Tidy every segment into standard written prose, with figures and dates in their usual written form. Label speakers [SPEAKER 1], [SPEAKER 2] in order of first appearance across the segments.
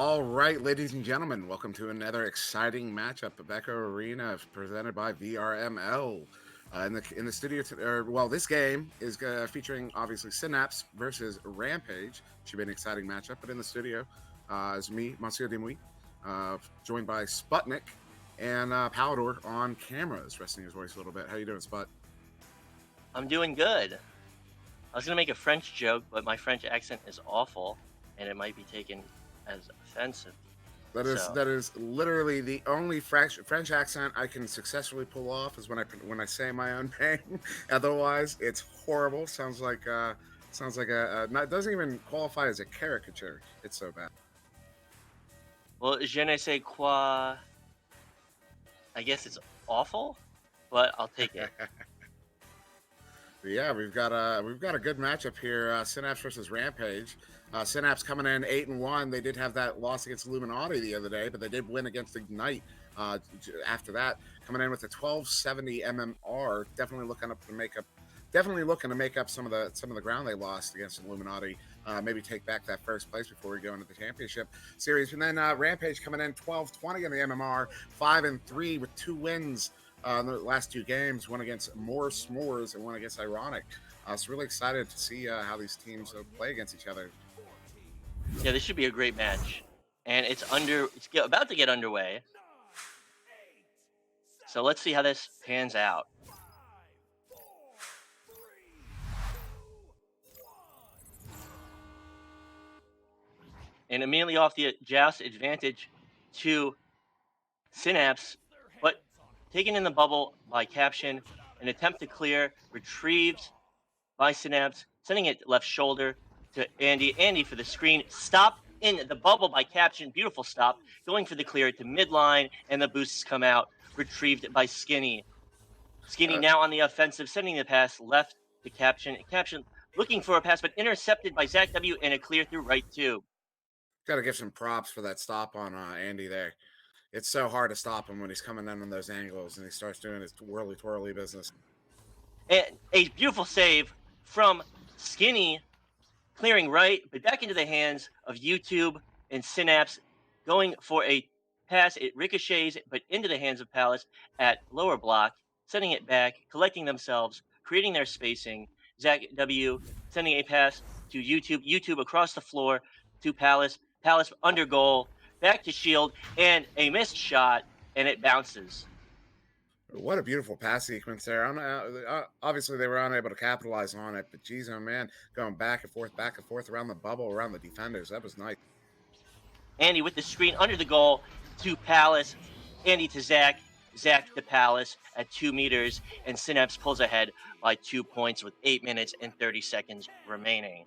[SPEAKER 1] All right, ladies and gentlemen, welcome to another exciting matchup. The Becca Arena presented by VRML. In the studio, this game is featuring obviously Synapse versus Rampage. Should be an exciting matchup. But in the studio is me, SirDimwi, joined by Sputnik and Palidore on cameras, resting his voice a little bit. How you doing, Sput?
[SPEAKER 2] I'm doing good. I was gonna make a French joke, but my French accent is awful, and it might be taken as offensive. So,
[SPEAKER 1] That is literally the only French accent I can successfully pull off is when I say my own name. Otherwise, it's horrible. Sounds like it doesn't even qualify as a caricature. It's so bad.
[SPEAKER 2] well, je ne sais quoi. I guess it's awful, but I'll take it.
[SPEAKER 1] But yeah, we've got a good matchup here. Synapse versus Rampage. Synapse coming in 8-1. They did have that loss against Illuminati the other day, but they did win against Ignite. After that, coming in with a 1270 MMR, definitely looking to make up some of the ground they lost against Illuminati. Maybe take back that first place before we go into the championship series. And then Rampage coming in 1220 in the MMR, 5-3 with 2 wins in the last 2 games, one against More S'mores and one against Ironic. So really excited to see how these teams play against each other.
[SPEAKER 2] Yeah, this should be a great match, and about to get underway. So let's see how this pans out. And immediately off the joust advantage to Synapse, but taken in the bubble by Caption, an attempt to clear, retrieved by Synapse, sending it left shoulder to Andy. Andy for the screen, stopped in the bubble by Caption, beautiful stop, going for the clear to midline, and the boosts come out, retrieved by Skinny. Skinny
[SPEAKER 1] Uh,
[SPEAKER 2] now on the offensive, sending the pass left to Caption. Caption looking for a pass, but intercepted by Zach W and a clear through right two.
[SPEAKER 1] Got to give some props for that stop on Andy there. It's so hard to stop him when he's coming in on those angles and he starts doing his whirly twirly business.
[SPEAKER 2] And a beautiful save from Skinny, clearing right, but back into the hands of YouTube and Synapse, going for a pass. It ricochets, but into the hands of Palace at lower block, sending it back, collecting themselves, creating their spacing. Zach W sending a pass to YouTube. YouTube across the floor to Palace. Palace under goal, back to Shield, and a missed shot, and it bounces.
[SPEAKER 1] What a beautiful pass sequence there. Obviously, they were unable to capitalize on it, but geez, oh man, going back and forth around the bubble, around the defenders. That was nice.
[SPEAKER 2] Andy with the screen under the goal to Palace. Andy to Zach. Zach to Palace at 2 meters, and Synapse pulls ahead by 2 points with 8 minutes and 30 seconds remaining.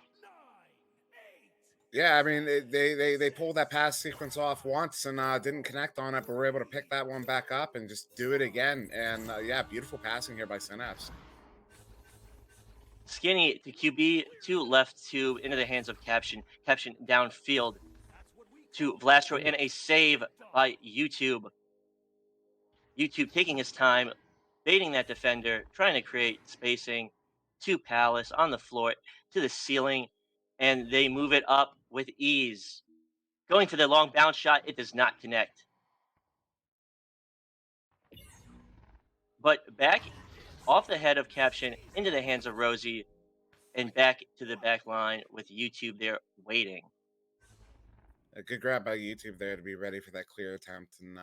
[SPEAKER 1] Yeah, I mean, they pulled that pass sequence off once and didn't connect on it, but were able to pick that one back up and just do it again. And yeah, beautiful passing here by Synapse.
[SPEAKER 2] Skinny to QB, to left two into the hands of Caption. Caption downfield to Vlastro, and a save by YouTube. YouTube taking his time, baiting that defender, trying to create spacing to Palace on the floor, to the ceiling, and they move it up with ease. Going for the long bounce shot, it does not connect. But back off the head of Caption into the hands of Rosie, and back to the back line with YouTube there waiting.
[SPEAKER 1] A good grab by YouTube there to be ready for that clear attempt and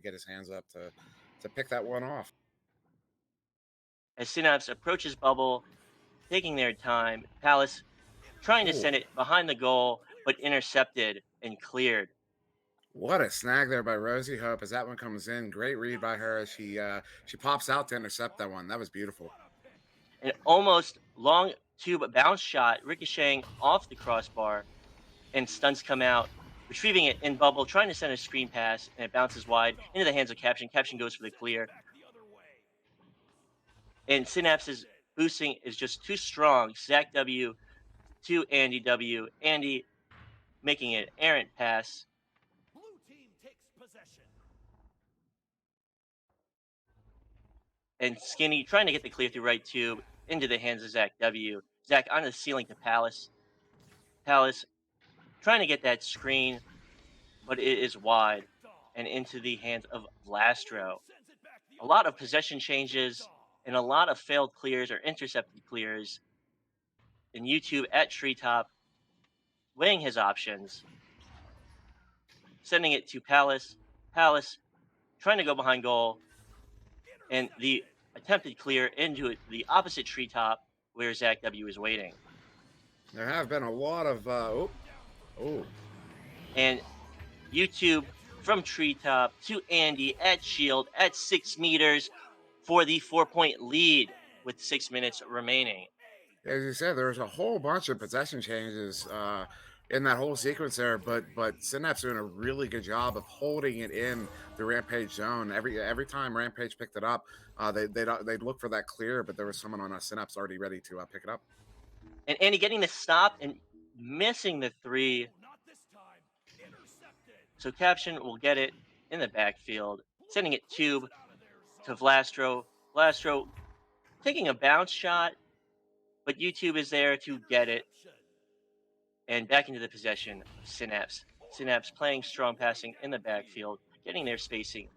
[SPEAKER 1] get his hands up to pick that one off.
[SPEAKER 2] As Synapse approaches bubble, taking their time, Palace trying to
[SPEAKER 1] Ooh,
[SPEAKER 2] send it behind the goal, but intercepted and cleared.
[SPEAKER 1] what a snag there by Rosie Hope as that one comes in. Great read by her as she pops out to intercept that one. That was beautiful.
[SPEAKER 2] An almost long tube bounce shot ricocheting off the crossbar, and stunts come out, retrieving it in bubble, trying to send a screen pass, and it bounces wide into the hands of Caption. Caption goes for the clear, and Synapse's boosting is just too strong. Zach W to Andy W. Andy making an errant pass, and Skinny trying to get the clear through right tube into the hands of Zach W. Zach on the ceiling to Palace. Palace trying to get that screen, but it is wide and into the hands of Blastro. A lot of possession changes and a lot of failed clears or intercepted clears. And YouTube at Treetop weighing his options, sending it to Palace. Palace trying to go behind goal, and the attempted clear into the opposite treetop where Zach W is waiting.
[SPEAKER 1] There have been a lot of oh.
[SPEAKER 2] And YouTube from treetop to Andy at shield at 6 meters for the 4-point lead with 6 minutes remaining.
[SPEAKER 1] As you said, there's a whole bunch of possession changes in that whole sequence there, but Synapse doing a really good job of holding it in the Rampage zone. Every time Rampage picked it up, they'd look for that clear, but there was someone on a Synapse already ready to pick it up.
[SPEAKER 2] And Andy getting the stop and missing the 3. So Caption will get it in the backfield, sending it to Vlastro. Vlastro taking a bounce shot, but YouTube is there to get it. And back into the possession of Synapse. Synapse playing strong passing in the backfield, getting their spacing,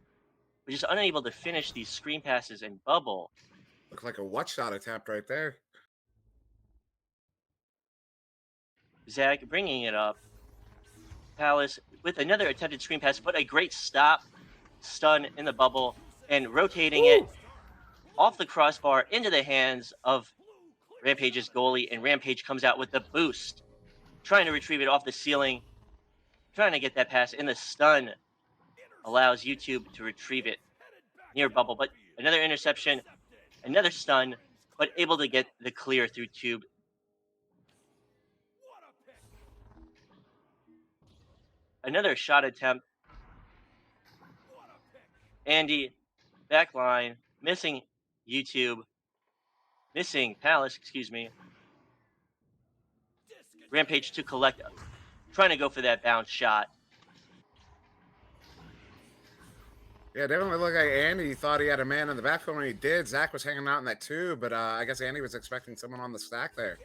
[SPEAKER 2] but just unable to finish these screen passes and bubble.
[SPEAKER 1] Looked like a what shot attempt right there.
[SPEAKER 2] Zach bringing it up. Palace with another attempted screen pass, but a great stop, stun in the bubble, and rotating it off the crossbar into the hands of Rampage's goalie, and Rampage comes out with the boost, trying to retrieve it off the ceiling, trying to get that pass, and the stun allows YouTube to retrieve it near bubble, but another interception, another stun, but able to get the clear through tube. Another shot attempt. Andy, back line, missing YouTube, missing Palace, excuse me. Rampage to collect, trying to go for that bounce shot.
[SPEAKER 1] Yeah, definitely looked like Andy thought he had a man in the backfield when he did. Zach was hanging out in that too, but I guess Andy was expecting someone on the stack there.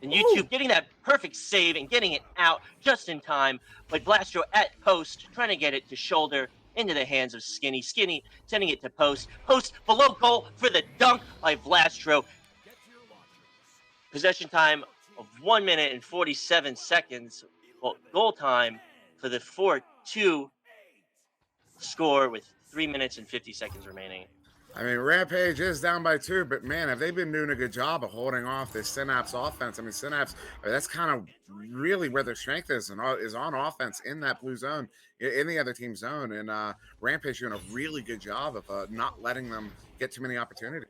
[SPEAKER 2] And YouTube getting that perfect save and getting it out just in time. But Blastro at post, trying to get it to shoulder into the hands of Skinny. Skinny sending it to post. Post below goal for the dunk by Blastro. Possession time of 1 minute and 47 seconds. Well, goal time for the 4-2 score with 3 minutes and 50 seconds remaining.
[SPEAKER 1] I mean, Rampage is down by 2, but man, have they been doing a good job of holding off this Synapse offense? I mean, Synapse, that's kind of really where their strength is, and is on offense in that blue zone, in the other team's zone. And Rampage doing a really good job of not letting them get too many opportunities.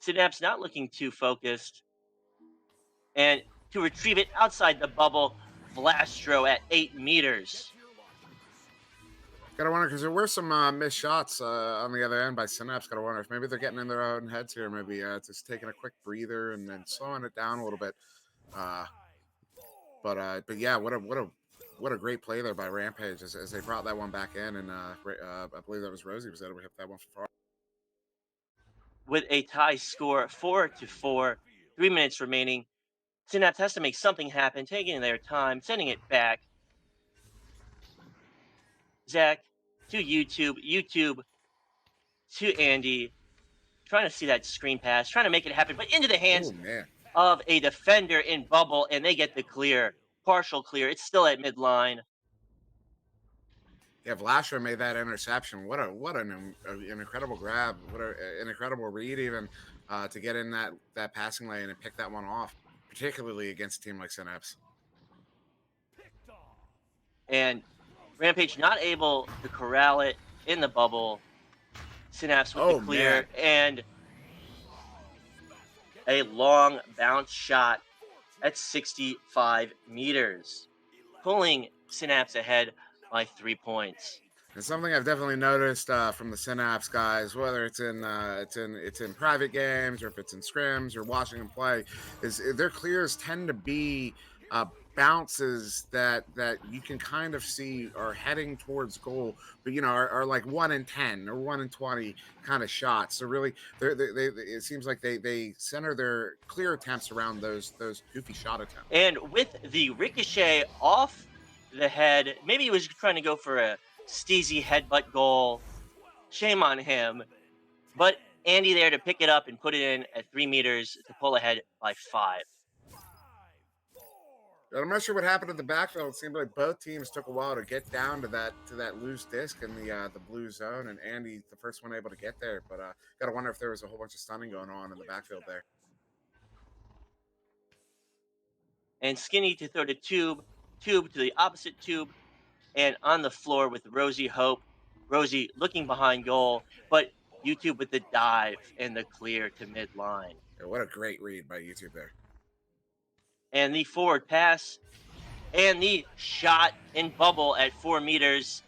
[SPEAKER 2] Synapse not looking too focused. And to retrieve it outside the bubble, Blastro at 8 meters.
[SPEAKER 1] Gotta wonder, because there were some missed shots on the other end by Synapse. Gotta wonder if maybe they're getting in their own heads here. Maybe just taking a quick breather and then slowing it down a little bit. But yeah, what a great play there by Rampage as they brought that one back in, and I believe that was Rosie was able to hit that one from far.
[SPEAKER 2] With a tie score 4-4, 3 minutes remaining, Synapse has to make something happen, taking their time, sending it back. Zach to YouTube, YouTube to Andy, trying to see that screen pass, trying to make it happen, but into the hands of a defender in bubble, and they get the clear, partial clear. It's still at midline.
[SPEAKER 1] Yeah, Vlashra made that interception. What an incredible grab. What an incredible read, even to get in that passing lane and pick that one off, particularly against a team like Synapse.
[SPEAKER 2] And Rampage not able to corral it in the bubble. Synapse with the clear, and a long bounce shot at 65 meters, pulling Synapse ahead by 3 points.
[SPEAKER 1] And something I've definitely noticed from the Synapse guys, whether it's in private games or if it's in scrims or watching them play, is their clears tend to be bounces that you can kind of see are heading towards goal, but are like 1 in 10 or 1 in 20 kind of shots. So really, they it seems like they center their clear attempts around those goofy shot attempts.
[SPEAKER 2] And with the ricochet off the head. Maybe he was trying to go for a steezy headbutt goal. Shame on him. But Andy there to pick it up and put it in at 3 meters to pull ahead by 5.
[SPEAKER 1] I'm not sure what happened at the backfield. It seemed like both teams took a while to get down to that loose disc in the blue zone, and Andy the first one able to get there. But gotta wonder if there was a whole bunch of stunning going on in the backfield there.
[SPEAKER 2] And Skinny to throw the tube to the opposite tube, and on the floor with Rosie Hope. Rosie looking behind goal, but YouTube with the dive and the clear to midline.
[SPEAKER 1] Yeah, what a great read by YouTube there.
[SPEAKER 2] And the forward pass and the shot in bubble at 4 meters,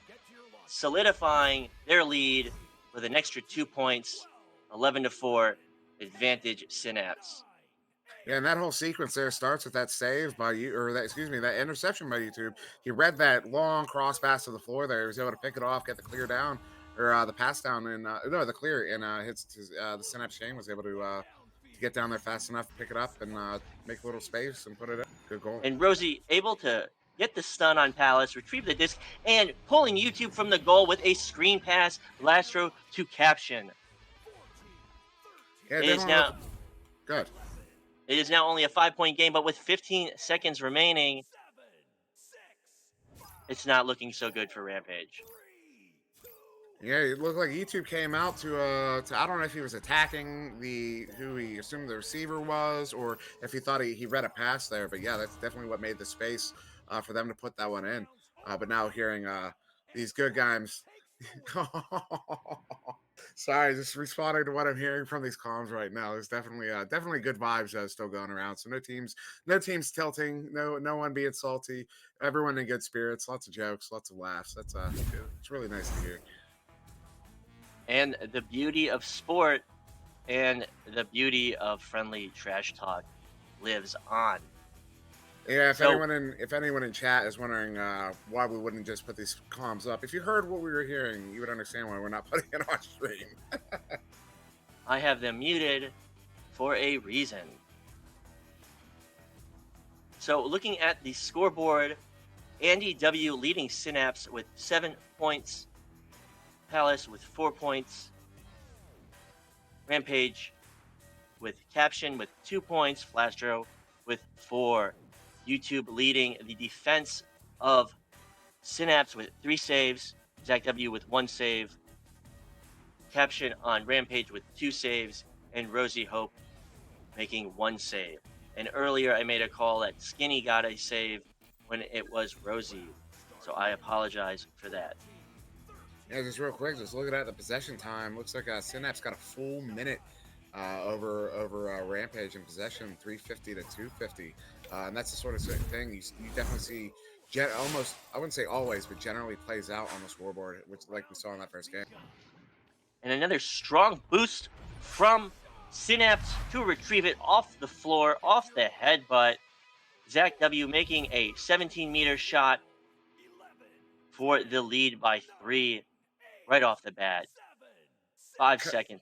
[SPEAKER 2] solidifying their lead with an extra 2 points, 11-4, advantage Synapse.
[SPEAKER 1] Yeah, and that whole sequence there starts with that save by you, or that that interception by YouTube. He read that long cross pass to the floor there. He was able to pick it off, get the clear down, or the pass down, and no, the clear, and the Synapse Shane was able to get down there fast enough to pick it up and make a little space and put it in. Good goal.
[SPEAKER 2] And Rosie able to get the stun on Palace, retrieve the disc, and pulling YouTube from the goal with a screen pass, Lastro to caption.
[SPEAKER 1] Yeah,
[SPEAKER 2] It is now
[SPEAKER 1] good.
[SPEAKER 2] It is now only a 5-point game, but with 15 seconds remaining, it's not looking so good for Rampage.
[SPEAKER 1] Yeah, it looked like YouTube came out to I don't know if he was attacking who he assumed the receiver was, or if he thought he read a pass there. But yeah, that's definitely what made the space for them to put that one in. But now hearing these good guys. Sorry, just responding to what I'm hearing from these comms right now. There's definitely good vibes still going around. So no teams tilting, no one being salty. Everyone in good spirits, lots of jokes, lots of laughs. That's it's really nice to hear.
[SPEAKER 2] And the beauty of sport and the beauty of friendly trash talk lives on.
[SPEAKER 1] Yeah, if anyone in chat is wondering why we wouldn't just put these comms up, if you heard what we were hearing, you would understand why we're not putting it on stream.
[SPEAKER 2] I have them muted for a reason. So looking at the scoreboard, Andy W leading Synapse with 7 points, Palace with 4 points, Rampage with caption with 2 points, Flastro with 4. YouTube leading the defense of Synapse with 3 saves, Zach W with 1 save, caption on Rampage with 2 saves, and Rosie Hope making 1 save. And earlier I made a call that Skinny got a save when it was Rosie, so I apologize for that.
[SPEAKER 1] Yeah, just real quick, just looking at the possession time, looks like Synapse got a full minute over Rampage in possession, 350 to 250, and that's the sort of thing you definitely see. Almost, I wouldn't say always, but generally plays out on the scoreboard, which like we saw in that first game.
[SPEAKER 2] And another strong boost from Synapse to retrieve it off the floor, off the headbutt. Zach W making a 17-meter shot for the lead by 3 right off the bat. 5 seconds.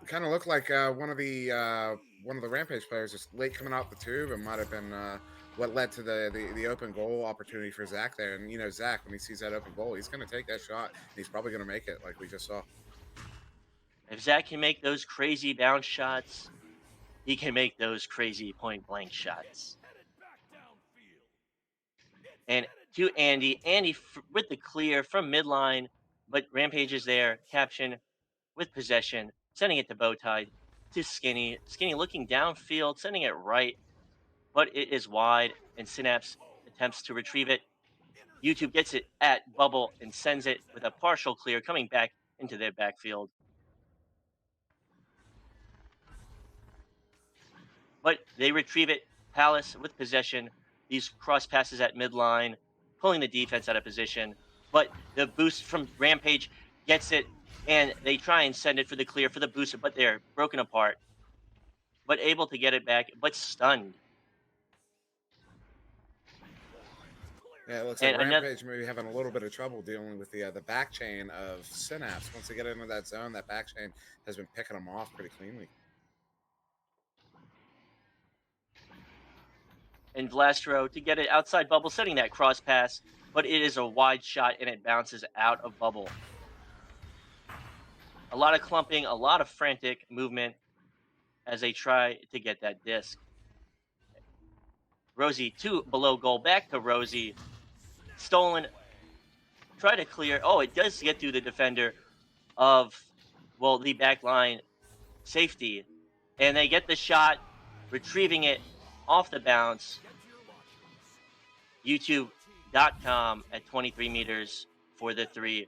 [SPEAKER 1] Kind of looked like one of the Rampage players just late coming out the tube, and might have been what led to the open goal opportunity for Zach there. And Zach, when he sees that open goal, he's going to take that shot. He's probably going to make it, like we just saw.
[SPEAKER 2] If Zach can make those crazy bounce shots, he can make those crazy point blank shots. And to Andy with the clear from midline, but Rampage is there. Caption with possession, sending it to Bowtie to Skinny. Skinny looking downfield, sending it right, but it is wide, and Synapse attempts to retrieve it. YouTube gets it at bubble and sends it with a partial clear coming back into their backfield. But they retrieve it. Palace with possession. These cross passes at midline, pulling the defense out of position. But the boost from Rampage gets it, and they try and send it for the clear for the booster, but they're broken apart. But able to get it back, but stunned.
[SPEAKER 1] Yeah, it looks like Rampage maybe having a little bit of trouble dealing with the back chain of Synapse. Once they get into that zone, that back chain has been picking them off pretty cleanly.
[SPEAKER 2] And Vlastro to get it outside bubble, setting that cross pass but it is a wide shot and it bounces out of bubble. A lot of clumping, a lot of frantic movement as they try to get that disc. Rosie two below goal, back to Rosie. Stolen, try to clear. Oh, it does get through the defender of, well, the backline safety. And they get the shot, retrieving it off the bounce. YouTube.com at 23 meters for the three,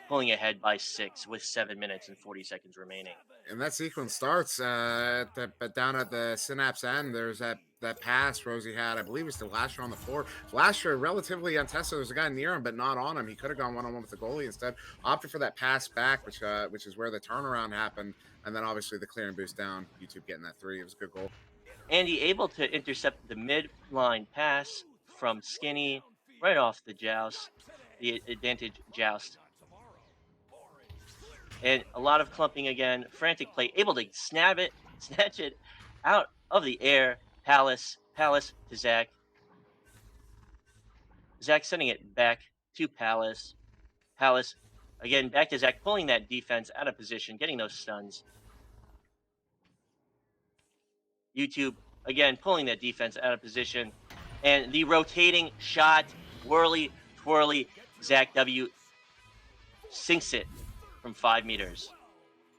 [SPEAKER 2] pulling ahead by 6 with 7 minutes and 40 seconds remaining.
[SPEAKER 1] And that sequence starts but down at the Synapse end. There's that pass Rosie had. I believe it's to Lasher on the floor. Lasher relatively untested. There's a guy near him, but not on him. He could have gone one-on-one with the goalie instead. Opted for that pass back, which is where the turnaround happened. And then obviously the clear and boost down. YouTube getting that 3. It was a good goal.
[SPEAKER 2] Andy able to intercept the mid-line pass from Skinny right off the joust, the advantage joust. And a lot of clumping again, frantic play, able to snatch it out of the air. Palace to Zach. Zach sending it back to Palace. Palace again back to Zach, pulling that defense out of position, getting those stuns. YouTube again pulling that defense out of position, and the rotating shot, whirly twirly. Zach W sinks it from 5 meters.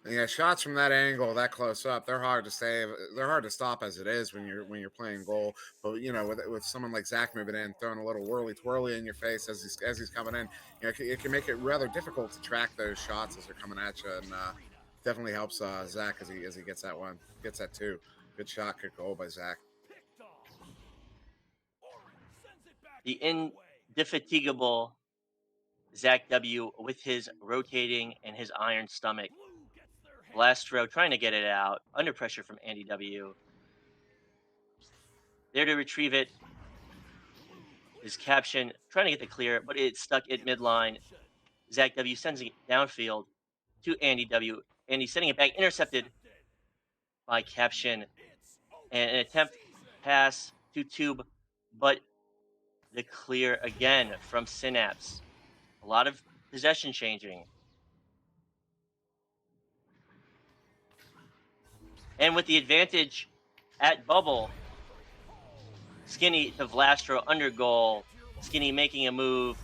[SPEAKER 1] Yeah, shots from that angle, that close up, they're hard to save. They're hard to stop as it is when you're playing goal. But you know, with someone like Zach moving in, throwing a little whirly twirly in your face as he's coming in, you know, it can make it rather difficult to track those shots as they're coming at you. And definitely helps Zach as he gets that one, gets that 2. Good shot, good goal by Zach.
[SPEAKER 2] The indefatigable Zach W with his rotating and his iron stomach. Last throw, trying to get it out under pressure from Andy W. There to retrieve it. His caption, trying to get the clear, but it's stuck at midline. Zach W sends it downfield to Andy W. Andy sending it back, intercepted by caption. And an attempt pass to Tube, but the clear again from Synapse. A lot of possession changing. And with the advantage at bubble, Skinny to Vlastro under goal. Skinny making a move,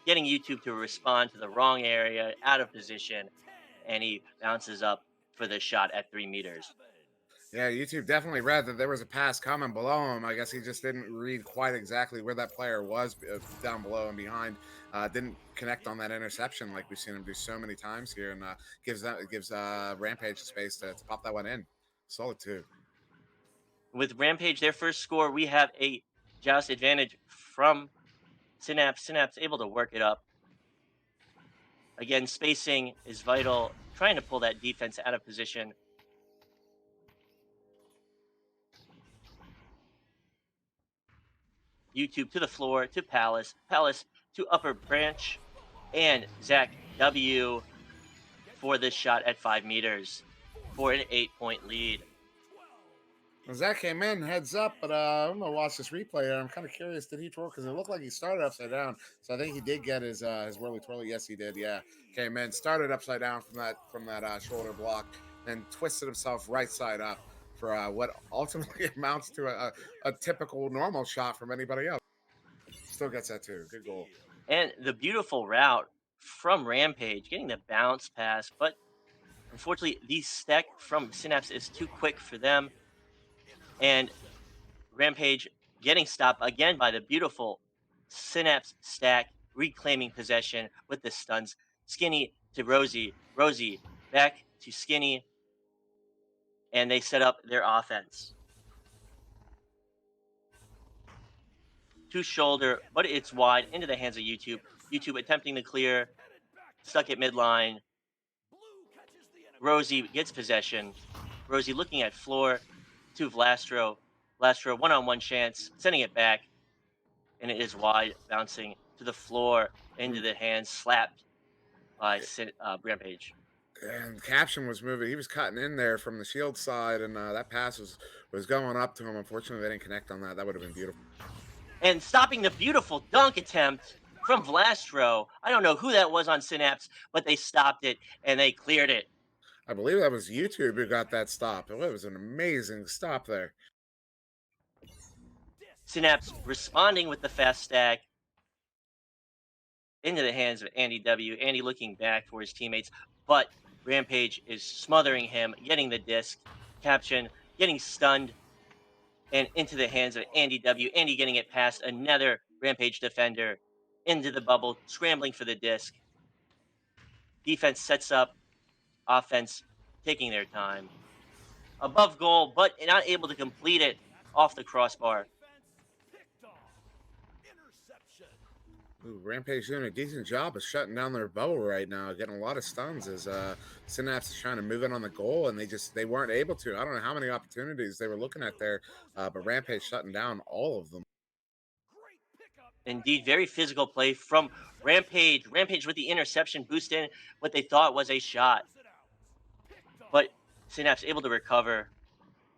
[SPEAKER 2] getting YouTube to respond to the wrong area, out of position, and he bounces up for the shot at 3 meters.
[SPEAKER 1] Yeah, YouTube definitely read that there was a pass coming below him. I guess he just didn't read quite exactly where that player was down below and behind. Didn't connect on that interception like we've seen him do so many times here, and gives Rampage space to pop that one in. Solid 2.
[SPEAKER 2] With Rampage, their first score, we have a joust advantage from Synapse. Synapse able to work it up. Again, spacing is vital, trying to pull that defense out of position. YouTube to the floor, to Palace. Palace to upper branch. And Zach W for this shot at 5 meters for an 8-point lead.
[SPEAKER 1] Well, Zach came in heads up, but I'm gonna watch this replay here. I'm kind of curious. Did he twirl? Because it looked like he started upside down. So I think he did get his whirly twirly. Yes, he did. Yeah, came in, started upside down from that shoulder block, then twisted himself right side up for what ultimately amounts to a typical normal shot from anybody else. Still gets that 2. Good goal.
[SPEAKER 2] And the beautiful route from Rampage, getting the bounce pass, but unfortunately, the stack from Synapse is too quick for them. And Rampage getting stopped again by the beautiful Synapse stack, reclaiming possession with the stuns. Skinny to Rosie. Rosie back to Skinny. And they set up their offense. To shoulder, but it's wide into the hands of YouTube. YouTube attempting to clear, stuck at midline. Rosie gets possession. Rosie looking at floor to Vlastro. Vlastro one-on-one chance, sending it back, and it is wide, bouncing to the floor, into the hands, slapped by Rampage.
[SPEAKER 1] And Caption was moving. He was cutting in there from the shield side, and that pass was going up to him. Unfortunately, they didn't connect on that. That would have been beautiful.
[SPEAKER 2] and stopping the beautiful dunk attempt from Vlastro. I don't know who that was on Synapse, but they stopped it and they cleared it.
[SPEAKER 1] I believe that was YouTube who got that stop. It was an amazing stop there.
[SPEAKER 2] Synapse responding with the fast stack into the hands of Andy W. Andy looking back for his teammates, but Rampage is smothering him, getting the disc, Caption getting stunned, and into the hands of Andy W. Andy getting it past another Rampage defender into the bubble, scrambling for the disc. Defense sets up, offense taking their time. Above goal, but not able to complete it off the crossbar.
[SPEAKER 1] Ooh, Rampage doing a decent job of shutting down their bubble right now, getting a lot of stuns as Synapse is trying to move in on the goal, and they weren't able to. I don't know how many opportunities they were looking at there, but Rampage shutting down all of them.
[SPEAKER 2] Indeed, very physical play from Rampage. Rampage with the interception boosting what they thought was a shot. But Synapse able to recover,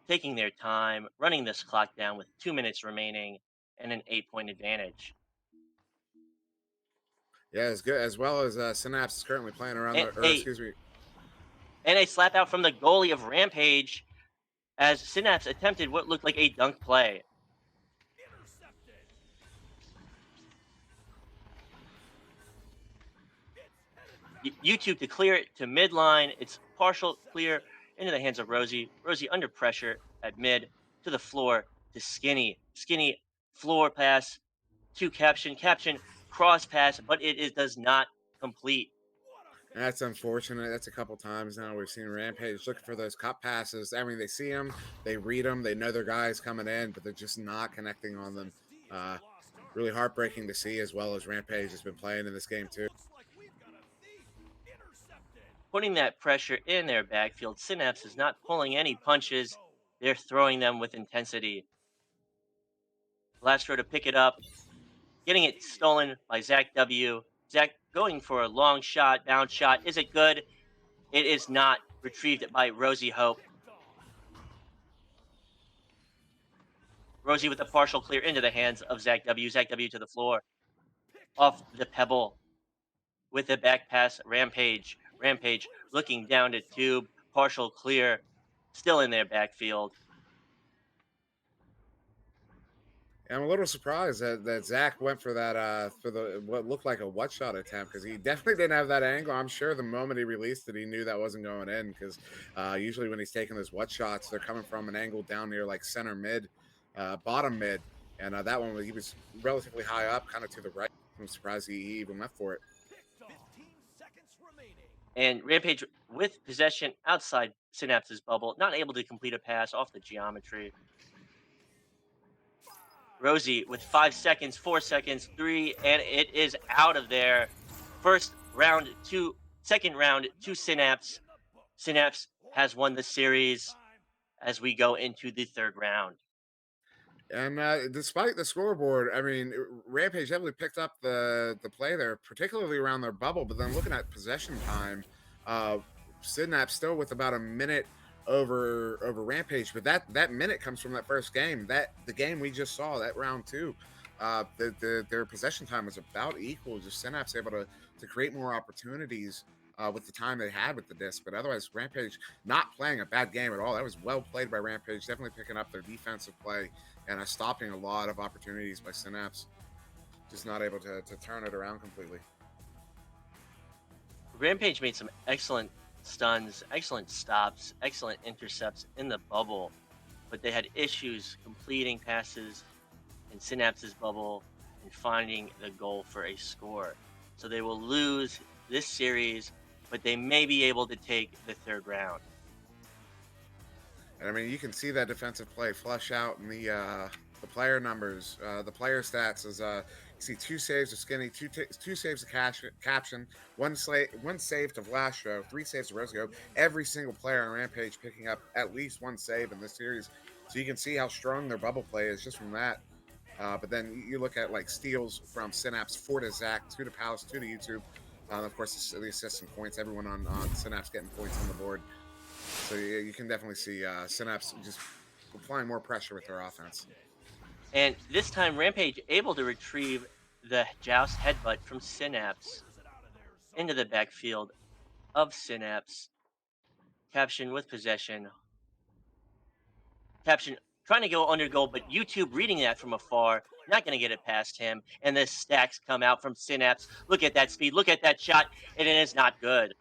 [SPEAKER 2] taking their time, running this clock down with 2 minutes remaining and an 8-point advantage.
[SPEAKER 1] Yeah, as good as well as Synapse is currently playing around
[SPEAKER 2] And
[SPEAKER 1] the, or
[SPEAKER 2] a
[SPEAKER 1] excuse me,
[SPEAKER 2] and a slap out from the goalie of Rampage as Synapse attempted what looked like a dunk play. YouTube to clear it to midline. It's partial clear into the hands of Rosie. Rosie under pressure at mid to the floor to Skinny. Skinny floor pass to Caption. Caption cross pass, but does not complete.
[SPEAKER 1] that's unfortunate. That's a couple times now we've seen Rampage looking for those cut passes. I mean, they see them, they read them, they know their guys coming in, but they're just not connecting on them. Really heartbreaking to see, as well as Rampage has been playing in this game too.
[SPEAKER 2] Putting that pressure in their backfield, Synapse is not pulling any punches. They're throwing them with intensity. Lastro to pick it up, getting it stolen by Zach W. Zach going for a long shot, bounce shot. Is it good? It is not. Retrieved by Rosie Hope. Rosie with a partial clear into the hands of Zach W. Zach W to the floor. Off the pebble with the back pass. Rampage. Rampage looking down to Tube. Partial clear. Still in their backfield.
[SPEAKER 1] I'm a little surprised that Zach went for that for the what looked like a what shot attempt, because he definitely didn't have that angle. I'm sure the moment he released it, he knew that wasn't going in, because usually when he's taking those what shots, they're coming from an angle down near like center mid, bottom mid, and that one he was relatively high up, kind of to the right. I'm surprised he even went for it.
[SPEAKER 2] And Rampage with possession outside Synapse's bubble, not able to complete a pass off the geometry. Rosie with 5 seconds, 4 seconds, three, and it is out of there. Second round to Synapse. Synapse has won the series as we go into the third round.
[SPEAKER 1] And despite the scoreboard, I mean, Rampage heavily picked up the play there, particularly around their bubble. But then looking at possession time, uh, Synapse still with about a minute over Rampage. But that minute comes from that first game. That the game we just saw, that round two. Their possession time was about equal. Just Synapse able to create more opportunities with the time they had with the disc. But otherwise, Rampage not playing a bad game at all. That was well played by Rampage. Definitely picking up their defensive play and stopping a lot of opportunities by Synapse. Just not able to turn it around completely.
[SPEAKER 2] Rampage made some excellent stuns, excellent stops, excellent intercepts in the bubble, but they had issues completing passes in Synapse's bubble and finding the goal for a score. So they will lose this series, but they may be able to take the third round.
[SPEAKER 1] And I mean, you can see that defensive play flush out in the player numbers, the player stats. Is you see 2 saves of Skinny, two saves of Caption, one save to Vlastro, 3 saves to Rosio. Every single player on Rampage picking up at least 1 save in this series, so you can see how strong their bubble play is just from that. But then you look at like steals from Synapse, 4 to Zach, 2 to Palace, 2 to YouTube. Of course, the assists and points. Everyone on Synapse getting points on the board. So you can definitely see Synapse just applying more pressure with their offense.
[SPEAKER 2] And this time, Rampage able to retrieve the Joust headbutt from Synapse into the backfield of Synapse. Caption with possession. Caption trying to go under goal, but YouTube reading that from afar, not going to get it past him. And the stacks come out from Synapse. Look at that speed. Look at that shot. And it is not good.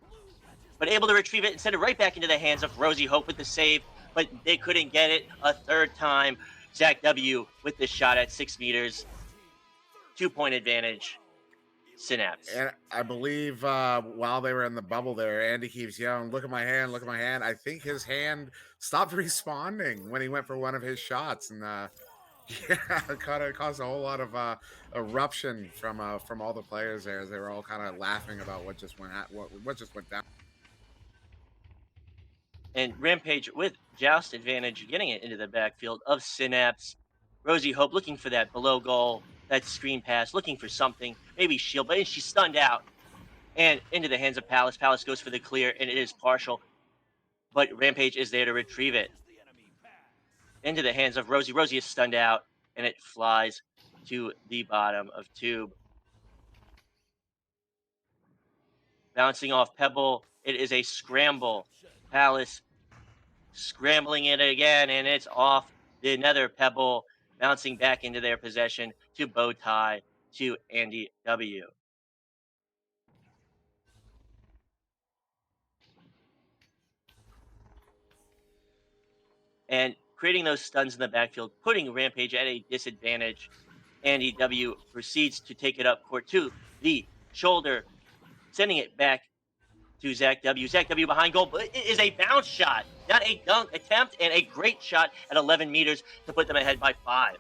[SPEAKER 2] But able to retrieve it and send it right back into the hands of Rosie Hope with the save. But they couldn't get it a third time. Zach W with the shot at 6 meters. 2-point advantage. Synapse.
[SPEAKER 1] And I believe while they were in the bubble there, Andy keeps yelling, "Look at my hand! Look at my hand!" I think his hand stopped responding when he went for one of his shots, and yeah, it caused a whole lot of eruption from all the players there, as they were all kind of laughing about what just what just went down.
[SPEAKER 2] And Rampage with Joust advantage, getting it into the backfield of Synapse. Rosie Hope looking for that below goal, that screen pass, looking for something, maybe shield, but she's stunned out. And into the hands of Palace. Palace goes for the clear, and it is partial. But Rampage is there to retrieve it. Into the hands of Rosie. Rosie is stunned out, and it flies to the bottom of Tube. Bouncing off Pebble, it is a scramble. Palace scrambling it again, and it's off the nether Pebble, bouncing back into their possession to Bowtie to Andy W. And creating those stuns in the backfield, putting Rampage at a disadvantage. Andy W proceeds to take it up court to the shoulder, sending it back to Zach W. Zach W behind goal, but it is a bounce shot, not a dunk attempt, and a great shot at 11 meters to put them ahead by 5.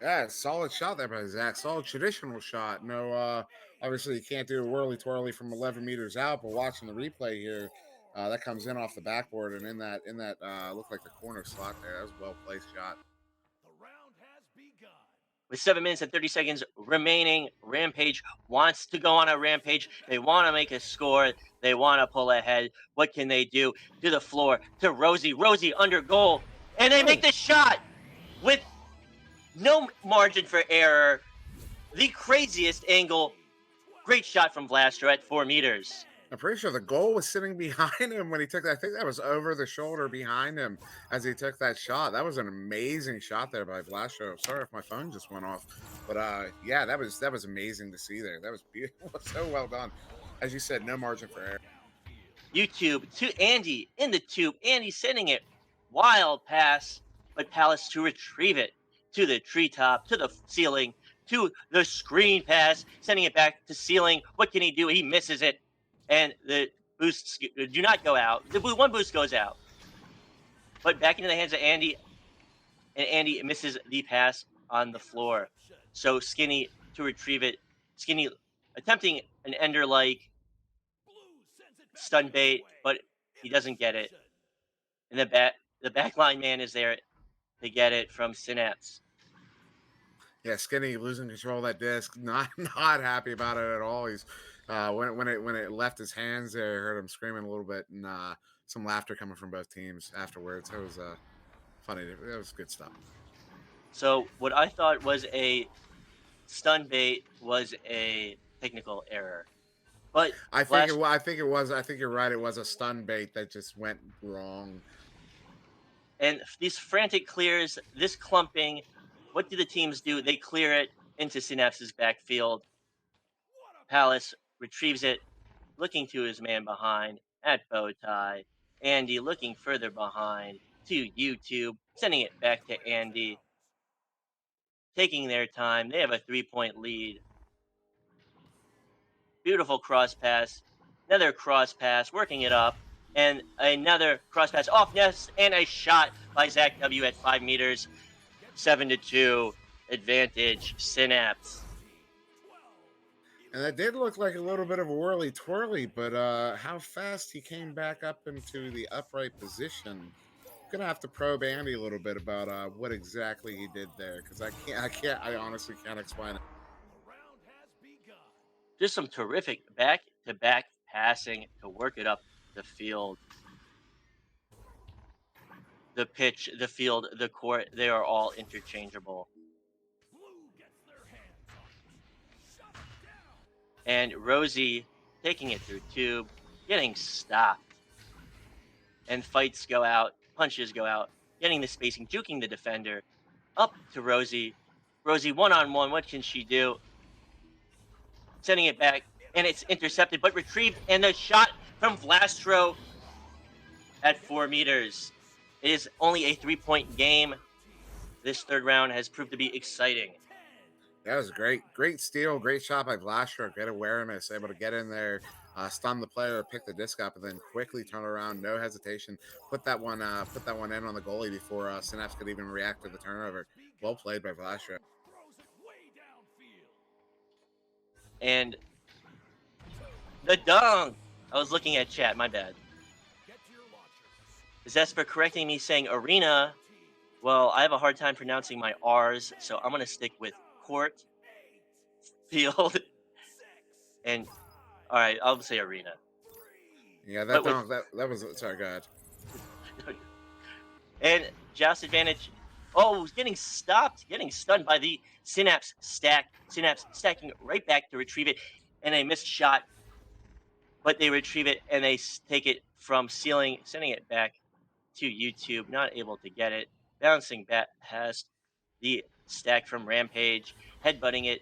[SPEAKER 1] Yeah, solid shot there by Zach. Solid traditional shot. No, obviously you can't do a whirly twirly from 11 meters out, but watching the replay here, that comes in off the backboard and in that looked like the corner slot there. That was a well placed shot.
[SPEAKER 2] With 7 minutes and 30 seconds remaining, Rampage wants to go on a rampage. They want to make a score. They want to pull ahead. What can they do? To the floor, to Rosie. Rosie under goal. And they make the shot with no margin for error. The craziest angle. Great shot from Vlaster at 4 meters.
[SPEAKER 1] I'm pretty sure the goal was sitting behind him when he took that. I think that was over the shoulder behind him as he took that shot. That was an amazing shot there by Blasho. Sorry if my phone just went off, but yeah, that was amazing to see there. That was beautiful, so well done. As you said, no margin for error.
[SPEAKER 2] YouTube to Andy in the tube. Andy sending it wild pass, but Palace to retrieve it to the treetop, to the ceiling, to the screen pass, sending it back to ceiling. What can he do? He misses it, and the boosts do not go out. The one boost goes out, but back into the hands of Andy, and Andy misses the pass on the floor. So Skinny to retrieve it. Skinny attempting an ender like stun bait, but he doesn't get it. And the backline man is there to get it from Synapse.
[SPEAKER 1] Yeah, Skinny losing control of that disc, not happy about it at all. He's when it left his hands there, I heard him screaming a little bit, and some laughter coming from both teams afterwards. It was funny. It was good stuff.
[SPEAKER 2] So what I thought was a stun bait was a technical error. But
[SPEAKER 1] I think it. I think it was. I think you're right. It was a stun bait that just went wrong.
[SPEAKER 2] And these frantic clears, this clumping, what do the teams do? They clear it into Synapse's backfield. Palace retrieves it, looking to his man behind at Bowtie. Andy looking further behind to YouTube, sending it back to Andy. Taking their time. They have a 3-point lead. Beautiful cross pass. Another cross pass, working it up. And another cross pass off nest, and a shot by Zach W at 5 meters. 7-2 advantage, Synapse.
[SPEAKER 1] And that did look like a little bit of a whirly twirly, but how fast he came back up into the upright position. Gonna have to probe Andy a little bit about what exactly he did there, because I honestly can't explain it.
[SPEAKER 2] Just some terrific back-to-back passing to work it up the field. the pitch, the field, the court, they are all interchangeable. And Rosie taking it through tube, getting stopped. And fights go out, punches go out, getting the spacing, juking the defender. Up to Rosie. Rosie one-on-one, what can she do? Sending it back, and it's intercepted, but retrieved, and the shot from Vlastro at 4 meters. It is only a 3-point game. This third round has proved to be exciting.
[SPEAKER 1] That was great. Great steal. Great shot by Vlaster. Great awareness. Able to get in there, stun the player, pick the disc up, and then quickly turn around. No hesitation. Put that one in on the goalie before Synapse could even react to the turnover. Well played by Vlaster.
[SPEAKER 2] And the dunk. I was looking at chat. My bad. Zesper correcting me saying arena. Well, I have a hard time pronouncing my R's, so I'm going to stick with court, field, and all right, I'll say arena.
[SPEAKER 1] Yeah, that was sorry, go ahead.
[SPEAKER 2] And joust advantage. Oh, getting stopped, getting stunned by the Synapse stack. Synapse stacking right back to retrieve it, and a missed shot, but they retrieve it and they take it from ceiling, sending it back to YouTube. Not able to get it, bouncing back past the stack from Rampage, headbutting it.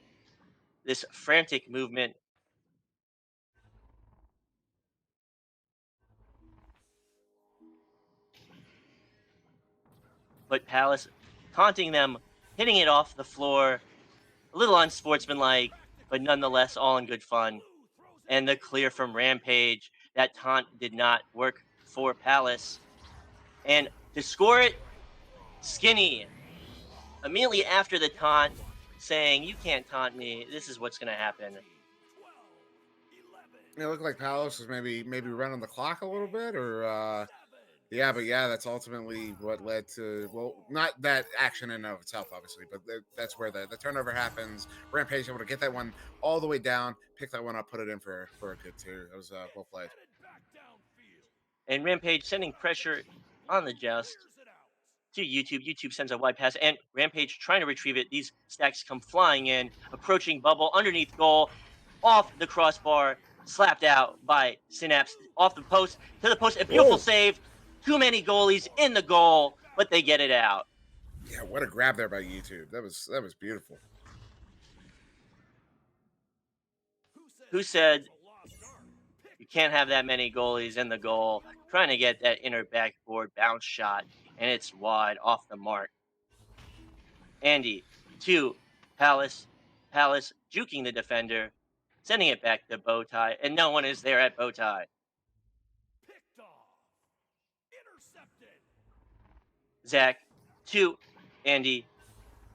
[SPEAKER 2] This frantic movement. But Palace taunting them, hitting it off the floor. A little unsportsmanlike, but nonetheless all in good fun. And the clear from Rampage. That taunt did not work for Palace. And to score it, Skinny, immediately after the taunt, saying, "You can't taunt me. This is what's going to happen."
[SPEAKER 1] It looked like Palos was maybe running the clock a little bit, or yeah, but yeah, that's ultimately what led to, well, not that action in and of itself, obviously, but that's where the turnover happens. Rampage able to get that one all the way down, pick that one up, put it in for a good two. That was well played.
[SPEAKER 2] And Rampage sending pressure on the joust to YouTube. YouTube sends a wide pass, and Rampage trying to retrieve it. These stacks come flying in, approaching bubble, underneath goal, off the crossbar, slapped out by Synapse, off the post, to the post. A beautiful save. Too many goalies in the goal, but they get it out.
[SPEAKER 1] Yeah, what a grab there by YouTube. That was beautiful.
[SPEAKER 2] Who said you can't have that many goalies in the goal? Trying to get that inner backboard bounce shot, and it's wide off the mark. Andy to Palace. Palace juking the defender, sending it back to Bowtie, and no one is there at Bowtie. Zach to Andy.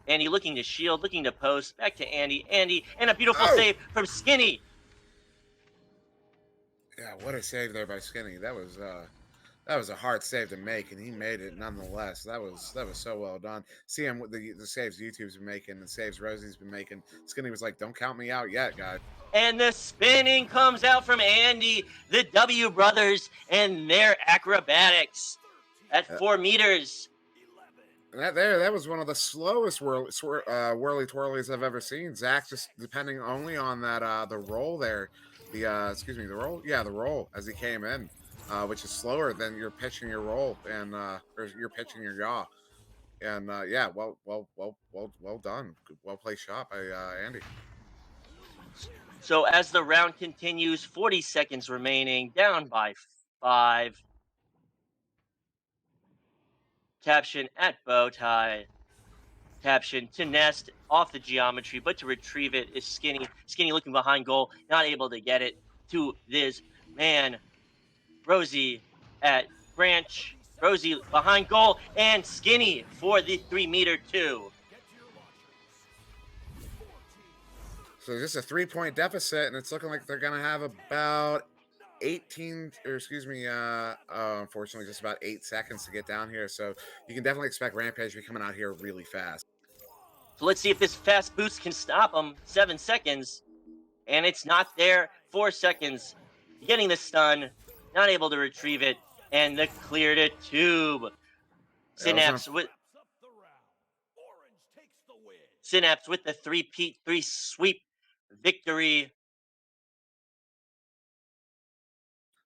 [SPEAKER 2] Andy looking to shield, looking to post, back to Andy. Andy, and a beautiful save from Skinny.
[SPEAKER 1] Yeah, what a save there by Skinny. That was a hard save to make, and he made it nonetheless. That was so well done. See him with the saves YouTube's been making, the saves Rosie's been making. Skinny was like, "Don't count me out yet, guys."
[SPEAKER 2] And the spinning comes out from Andy, the W brothers, and their acrobatics at 4 meters.
[SPEAKER 1] That was one of the slowest whirly twirlies I've ever seen. Zach just depending only on that the roll there, the roll, the roll as he came in, which is slower than you're pitching your roll and or you're pitching your yaw. And yeah, well done, well played shot by Andy.
[SPEAKER 2] So as the round continues, 40 seconds remaining, down by 5. Caption at Bowtie. Caption to nest off the geometry, but to retrieve it is Skinny. Skinny looking behind goal, not able to get it to this man. Rosie at Branch. Rosie behind goal, and Skinny for the 3-meter 2.
[SPEAKER 1] So just a 3-point deficit, and it's looking like they're gonna have about 18, or unfortunately, just about 8 seconds to get down here. So you can definitely expect Rampage to be coming out here really fast.
[SPEAKER 2] So let's see if this fast boost can stop them. 7 seconds, and it's not there. 4 seconds, getting the stun, not able to retrieve it, and the clear to tube.
[SPEAKER 1] Yeah, it was
[SPEAKER 2] Synapse with Synapse with the three sweep victory.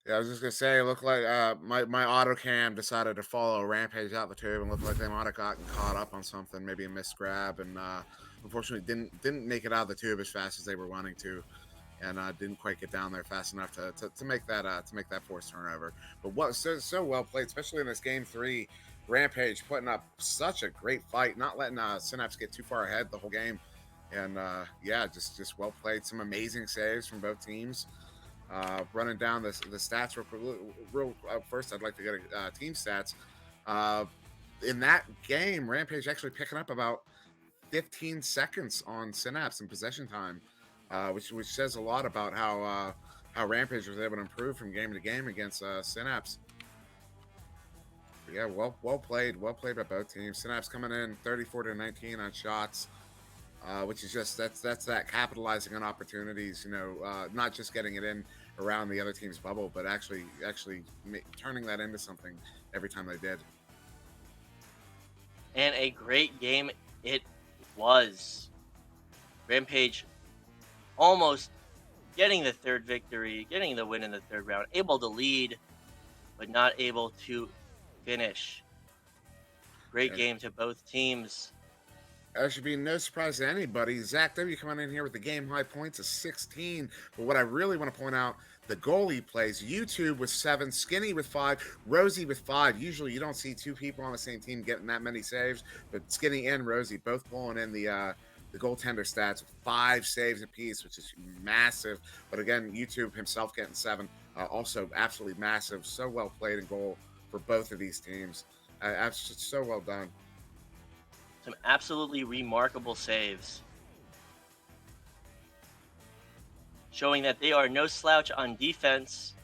[SPEAKER 1] Yeah, I was just gonna say, it looked like my auto cam decided to follow Rampage out the tube and looked like they might have gotten caught up on something, maybe a missed grab, and unfortunately didn't make it out of the tube as fast as they were wanting to, and didn't quite get down there fast enough to make that forced turnover. But what so well played, especially in this game three. Rampage putting up such a great fight, not letting Synapse get too far ahead the whole game, and yeah, just well played. Some amazing saves from both teams. Running down the stats real first, I'd like to get team stats. Uh, in that game, Rampage actually picking up about 15 seconds on Synapse in possession time, which says a lot about how Rampage was able to improve from game to game against Synapse. But yeah, well played by both teams. Synapse coming in 34-19 on shots. Which is just that's that capitalizing on opportunities, not just getting it in around the other team's bubble, but actually turning that into something every time they did.
[SPEAKER 2] And a great game it was. Rampage almost getting the third victory, getting the win in the third round, able to lead, but not able to finish. Great
[SPEAKER 1] And
[SPEAKER 2] game to both teams.
[SPEAKER 1] that should be no surprise to anybody. Zach W coming in here with the game high points of 16. But what I really want to point out, the goalie plays. YouTube with 7, Skinny with 5, Rosie with 5. Usually you don't see two people on the same team getting that many saves, but Skinny and Rosie both pulling in the goaltender stats with 5 saves apiece, which is massive. But again, YouTube himself getting 7, also absolutely massive. So well played in goal for both of these teams. So well done.
[SPEAKER 2] Some absolutely remarkable saves, showing that they are no slouch on defense,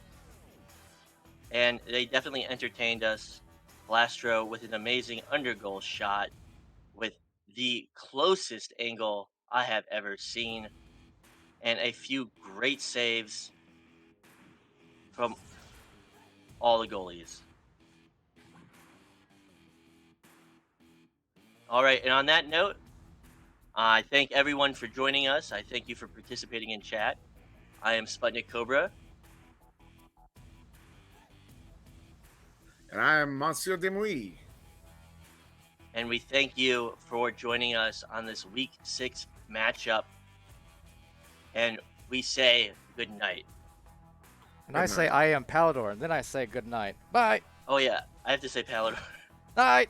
[SPEAKER 2] and they definitely entertained us. Blastro with an amazing undergoal shot with the closest angle I have ever seen, and a few great saves from all the goalies. All right, and on that note, I thank everyone for joining us. I thank you for participating in chat. I am SputnikKobra.
[SPEAKER 1] And I am SirDimwi.
[SPEAKER 2] And we thank you for joining us on this week 6 matchup. And we say good night.
[SPEAKER 3] And I say I am Palidore, and then I say good night. Bye.
[SPEAKER 2] Oh, yeah, I have to say Palidore.
[SPEAKER 3] Night.